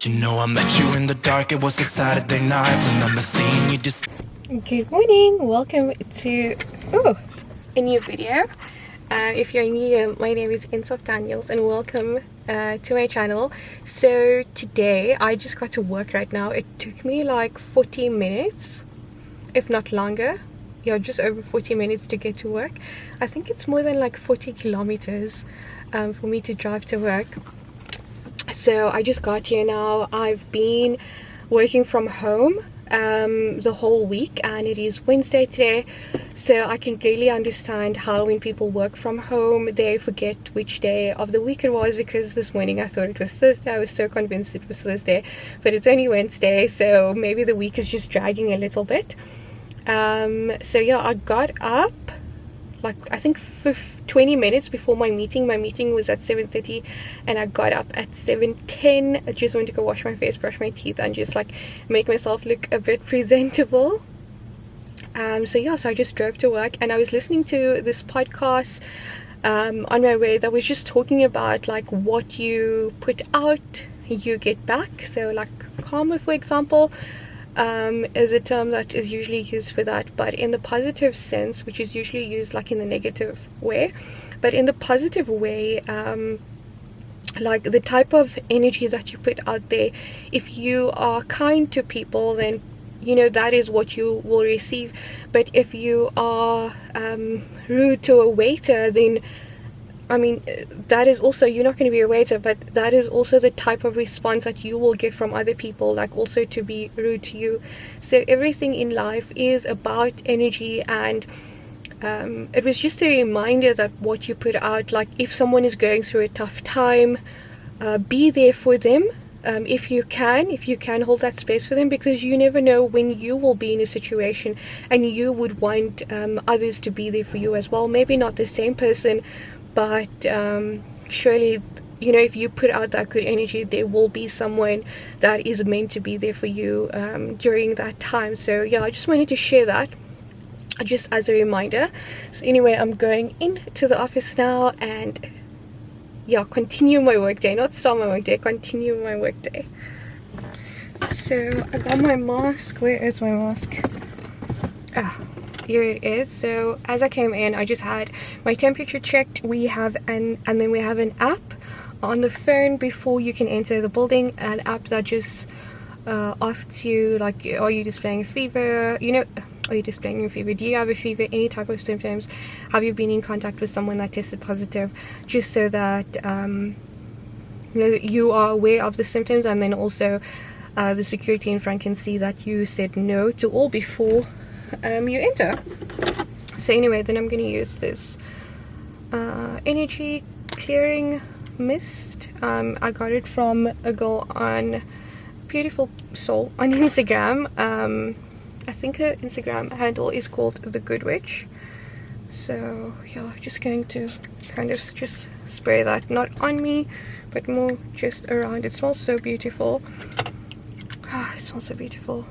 You know I met you in the dark, it was a Saturday night. Remember seeing you just... Good morning, welcome to a new video. If you're new, my name is Insaaf and welcome to my channel. So today I just got to work right now. It took me like 40 minutes, if not longer. Yeah, just over 40 minutes to get to work. I think it's more than like 40 kilometers for me to drive to work. So I just got here now. I've been working from home the whole week, and it is Wednesday today, so I can really understand how when people work from home they forget which day of the week it was, because this morning I thought it was Thursday. I was so convinced it was Thursday, but it's only Wednesday, so maybe the week is just dragging a little bit. So yeah, I got up like I think 20 minutes before my meeting. My meeting was at 7:30 and I got up at 7:10. I just went to go wash my face, brush my teeth, and just like make myself look a bit presentable. So yeah, so I just drove to work and I was listening to this podcast on my way that was just talking about like what you put out you get back. So like karma, for example, is a term that is usually used for that, but in the positive sense, which is usually used like in the negative way. But in the positive way, like the type of energy that you put out there, if you are kind to people, then you know that is what you will receive. But if you are rude to a waiter, then I mean, that is also, you're not going to be a waiter, but that is also the type of response that you will get from other people, like also to be rude to you. So everything in life is about energy, and it was just a reminder that what you put out, like if someone is going through a tough time, be there for them. If you can hold that space for them, because you never know when you will be in a situation and you would want others to be there for you as well. Maybe not the same person, but surely, you know, if you put out that good energy, there will be someone that is meant to be there for you during that time. So yeah, I just wanted to share that just as a reminder. So anyway, I'm going into the office now and yeah, continue my workday, not start my workday, continue my workday. So I got my mask. Where is my mask? Here it is. So as I came in, I just had my temperature checked. We have and then we have an app on the phone before you can enter the building, an app that just asks you like, are you displaying a fever, you know, are you displaying a fever, do you have a fever, any type of symptoms, have you been in contact with someone that tested positive, just so that you know, you are aware of the symptoms, and then also the security in front can see that you said no to all before you enter. So anyway, then I'm going to use this energy clearing mist. I got it from a girl on Beautiful Soul on Instagram. I think her Instagram handle is called The Good Witch. So yeah, just going to kind of just spray that, not on me but more just around. It smells so beautiful. It smells so beautiful.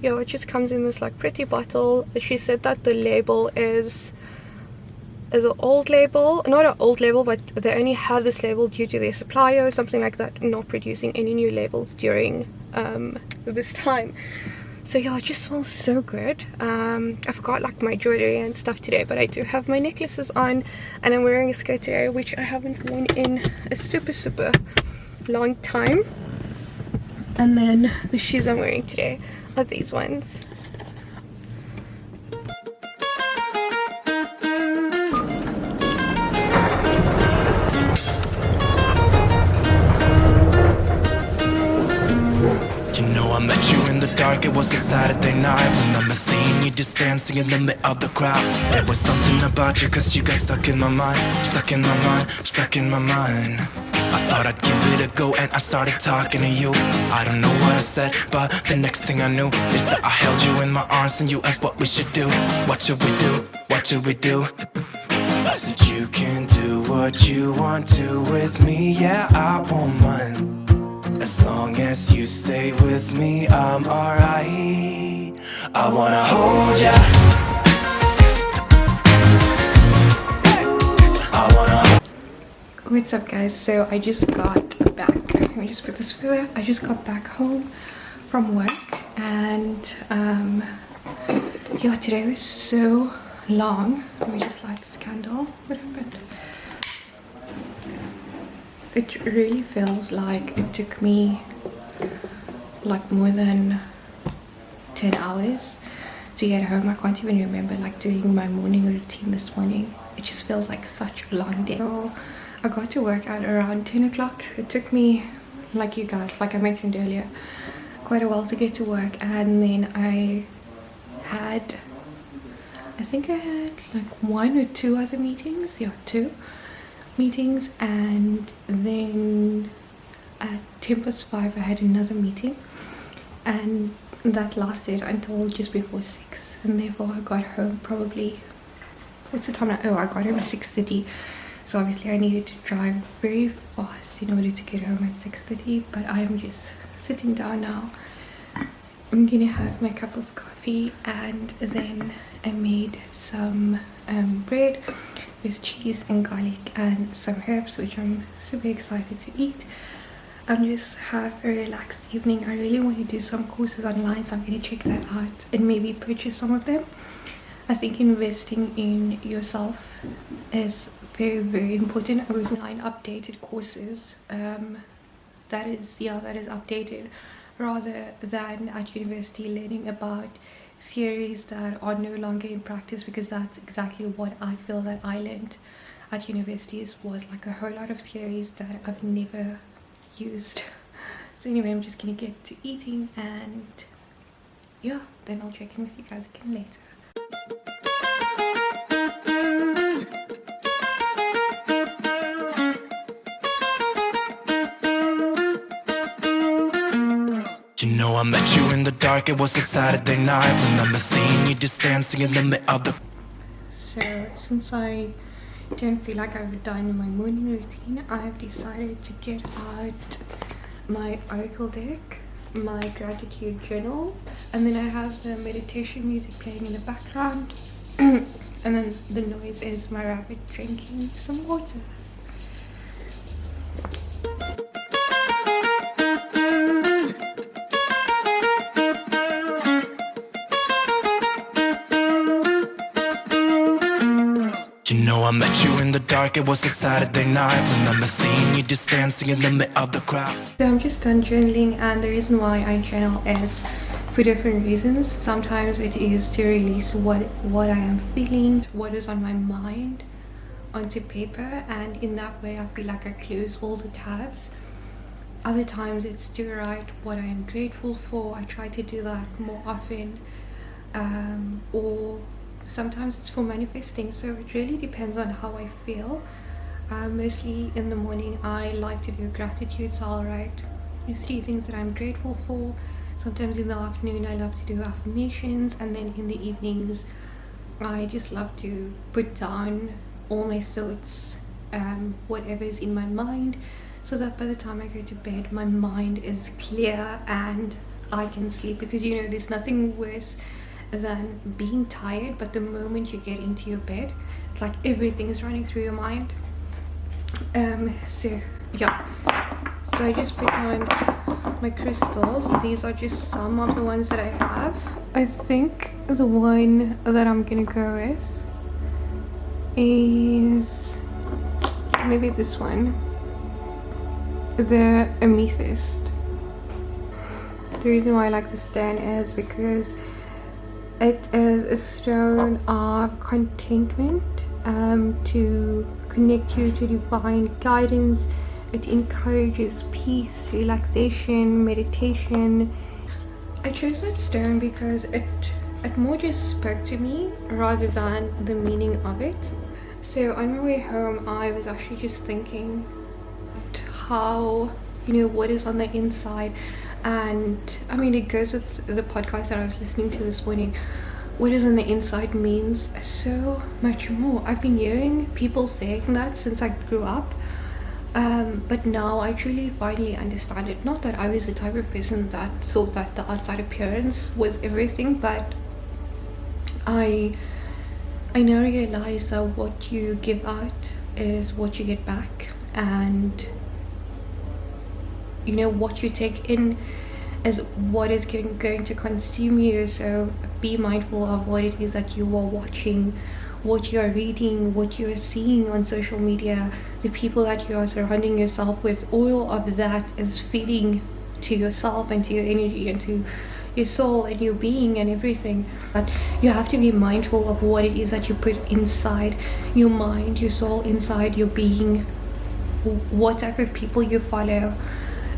Yeah, it just comes in this like pretty bottle. She said that the label is an old label, not an old label, but they only have this label due to their supplier or something like that, not producing any new labels during this time. So yeah, it just smells so good. I forgot like my jewelry and stuff today, but I do have my necklaces on, and I'm wearing a skirt today which I haven't worn in a super long time. And then the shoes I'm wearing today are these ones. You know I met you in the dark, it was a Saturday night. Remember seeing you just dancing in the middle of the crowd. There was something about you, cause you got stuck in my mind. Stuck in my mind, stuck in my mind. I thought I'd give it a go and I started talking to you. I don't know what I said, but the next thing I knew is that I held you in my arms and you asked what we should do. What should we do? What should we do? I said you can do what you want to with me, yeah, I won't mind. As long as you stay with me, I'm alright. I wanna hold ya. I wanna What's up guys? So I just got back, let me just put this further. I just got back home from work and yeah, today was so long. Let me just light this candle. What happened? It really feels like it took me like more than 10 hours to get home. I can't even remember like doing my morning routine this morning. It just feels like such a long day. So I got to work at around 10 o'clock. It took me, like you guys, like I mentioned earlier, quite a while to get to work. And then I think I had like 1 or 2 other meetings. Yeah, 2 meetings. And then at 5:10 I had another meeting. And that lasted until just before 6. And therefore I got home probably, what's the time now? Oh, I got home at 6:30. So obviously I needed to drive very fast in order to get home at 6:30. But I'm just sitting down now. I'm gonna have my cup of coffee, and then I made some bread with cheese and garlic and some herbs, which I'm super excited to eat. I'm just have a relaxed evening. I really want to do some courses online, so I'm going to check that out and maybe purchase some of them. I think investing in yourself is very, very important. I was online updated courses that is updated, rather than at university learning about theories that are no longer in practice, because that's exactly what I feel that I learned at universities, was like a whole lot of theories that I've never used. So anyway, I'm just gonna get to eating, and yeah, then I'll check in with you guys again later. You know I met you in the dark, it was a Saturday night. Remember seeing you just dancing in the middle of the... So since I don't feel like I've done my morning routine, I've decided to get out my oracle deck, my gratitude journal, and then I have the meditation music playing in the background. And then the noise is my rabbit drinking some water. You know I met you in the dark, it was a Saturday night. Remember seeing you just dancing in the middle of the crowd. So I'm just done journaling, and the reason why I journal is for different reasons. Sometimes it is to release what I am feeling, what is on my mind onto paper, and in that way I feel like I close all the tabs. Other times it's to write what I am grateful for. I try to do that more often, or sometimes it's for manifesting. So it really depends on how I feel. Mostly in the morning I like to do gratitude, so I'll write 3 things that I'm grateful for. Sometimes in the afternoon I love to do affirmations, and then in the evenings I just love to put down all my thoughts, whatever is in my mind, so that by the time I go to bed my mind is clear and I can sleep. Because you know, there's nothing worse than being tired, but the moment you get into your bed, it's like everything is running through your mind. So yeah, so I just put on my crystals. These are just some of the ones that I have. I think the one that I'm gonna go with is maybe this one, the amethyst. The reason why I like this stone is because it is a stone of contentment, to connect you to divine guidance. It encourages peace, relaxation, meditation. I chose that stone because it more just spoke to me rather than the meaning of it. So on my way home I was actually just thinking how, you know, what is on the inside. And I mean, it goes with the podcast that I was listening to this morning. What is on the inside means so much more. I've been hearing people saying that since I grew up, but now I truly finally understand it. Not that I was the type of person that thought that the outside appearance was everything, but I now realize that what you give out is what you get back. and you know what you take in is what is going to consume you. So be mindful of what it is that you are watching, what you are reading, what you are seeing on social media, the people that you are surrounding yourself with. All of that is feeding to yourself and to your energy and to your soul and your being and everything. But you have to be mindful of what it is that you put inside your mind, your soul, inside your being, what type of people you follow.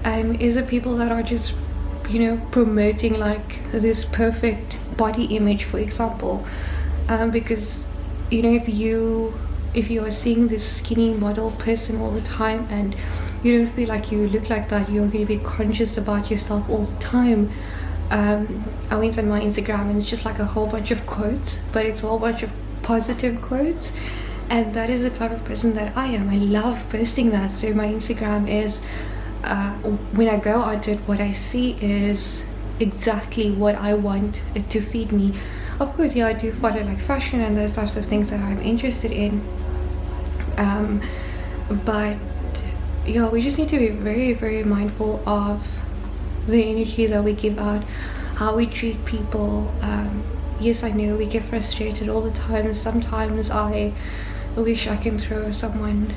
Is it people that are just, you know, promoting like this perfect body image, for example? Because, you know, if you are seeing this skinny model person all the time and you don't feel like you look like that, you're going to be conscious about yourself all the time. I went on my Instagram and it's just like a whole bunch of quotes, but it's a whole bunch of positive quotes, and that is the type of person that I am. I love posting that. So my Instagram is when I go onto it, what I see is exactly what I want it to feed me. Of course, yeah, I do follow like fashion and those types of things that I'm interested in, but yeah, we just need to be very, very mindful of the energy that we give out, how we treat people. Yes, I know we get frustrated all the time. Sometimes I wish I can throw someone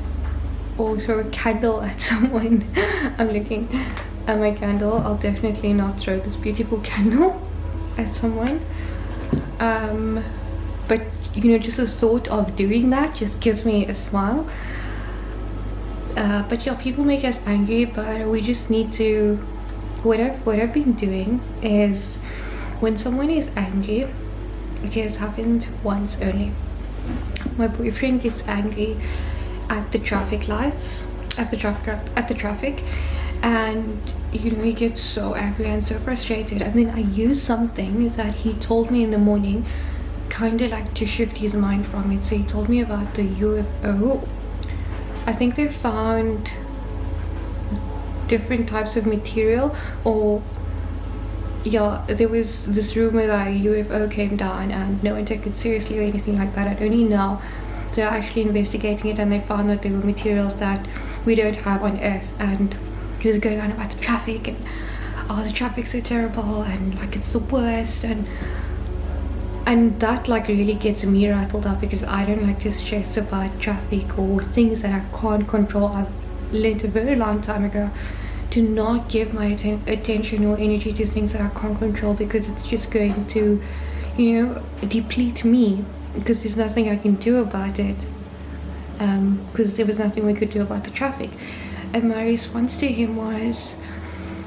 or throw a candle at someone. I'm looking at my candle. I'll definitely not throw this beautiful candle at someone. But you know, just the thought of doing that just gives me a smile. But yeah, people make us angry, but we just need to, what I've been doing is when someone is angry, okay, it's happened once only. My boyfriend gets angry at the traffic lights, at the traffic, and you know, he gets so angry and so frustrated, and then I use something that he told me in the morning, kind of like to shift his mind from it. So he told me about the UFO. I think they found different types of material, or yeah, there was this rumor that a UFO came down and no one took it seriously or anything like that. And only now they're actually investigating it, and they found that there were materials that we don't have on Earth. And he was going on about the traffic and oh, the traffic's so terrible and like it's the worst, and that like really gets me rattled up because I don't like to stress about traffic or things that I can't control. I've learned a very long time ago to not give my attention or energy to things that I can't control, because it's just going to, you know, deplete me, because there's nothing I can do about it, because there was nothing we could do about the traffic. And my response to him was,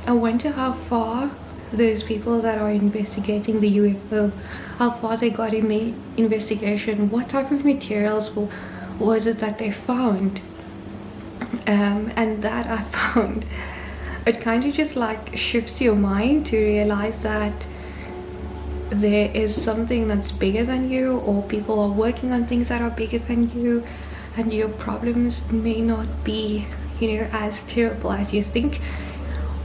I wonder how far those people that are investigating the UFO, how far they got in the investigation, what type of materials was it that they found. And that I found, it kind of just like shifts your mind to realize that there is something that's bigger than you, or people are working on things that are bigger than you, and your problems may not be, you know, as terrible as you think.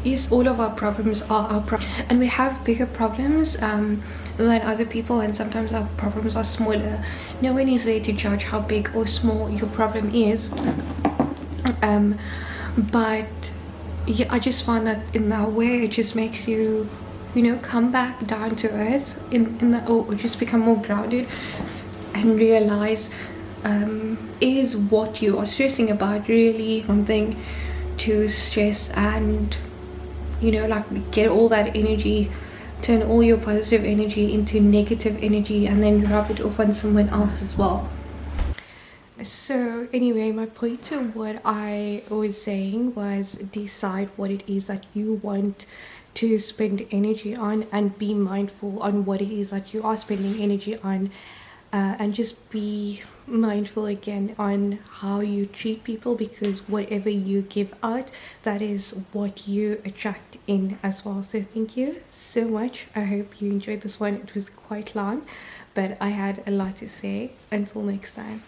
Yes, all of our problems are our problems, and we have bigger problems than other people, and sometimes our problems are smaller. No one is there to judge how big or small your problem is, but yeah, I just find that in that way it just makes you, you know, come back down to earth in that, or just become more grounded and realize, is what you are stressing about really something to stress, and you know, like get all that energy, turn all your positive energy into negative energy, and then rub it off on someone else as well. So anyway, my point to what I was saying was, decide what it is that you want to spend energy on, and be mindful on what it is that you are spending energy on, and just be mindful again on how you treat people, because whatever you give out, that is what you attract in as well. So thank you so much. I hope you enjoyed this one. It was quite long, but I had a lot to say. Until next time.